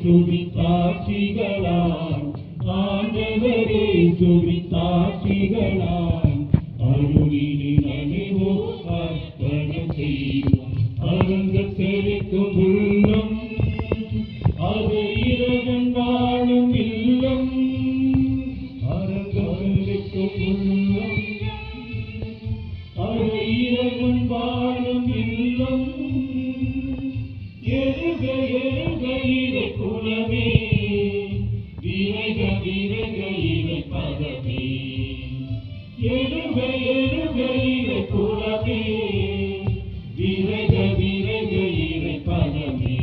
சுவிசாட்சிகளாய் ஆண்டவரே சுவிசாட்சிகளாய் அருளினில் அணிவோம் அர்ப்பணம் செய்வோம் அரங்க செழிக்கும் உள்ளம் அது இறைவன் வாழும் இல்லம் அரங்க செழிக்கும் உள்ளம் அது இறைவன் வாழும் இல்லம் எழுக எழுக இறை குலமே விரைக விரைக இறை பதமே எழுக எழுக இறை குலமே விரைக விரைக இறை பதமே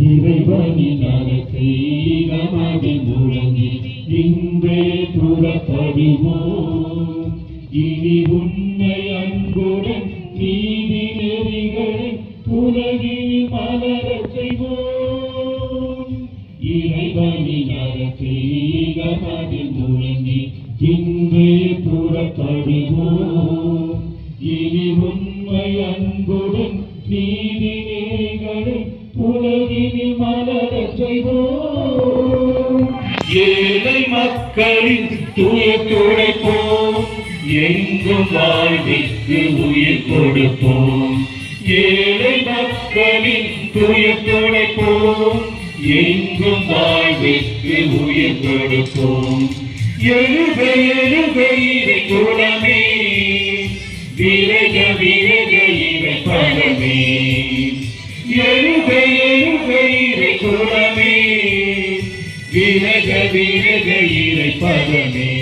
இறைவனின் அரசை நமது முழங்கி இன்றே புறப்படுவோம் இனி உண்மை அன்புடன் நீதி நெறிகளை உலகில் மலரச் செய்வோம் இறைவனின் அரசை நமது முழங்கி இன்றே புறப்படுவோம் இனி உண்மை அன்புடன் நீதி நெறிகளை உலகினில் மலரச் செய்வோம் ஏழை மக்களின் துயர் துடைப்போம் எங்கும் வாழ்விற்கு உயிர் கொடுப்போம் ஏழை மக்களின் துயர் துடைப்போம் எங்கும் வாழ்விற்கு உயிர் கொடுப்போம் எழுக எழுக இறை குலமே விரைக விரைக இறை பதமே எழுக எழுக இறை குலமே விரைக விரைக இறை பதமே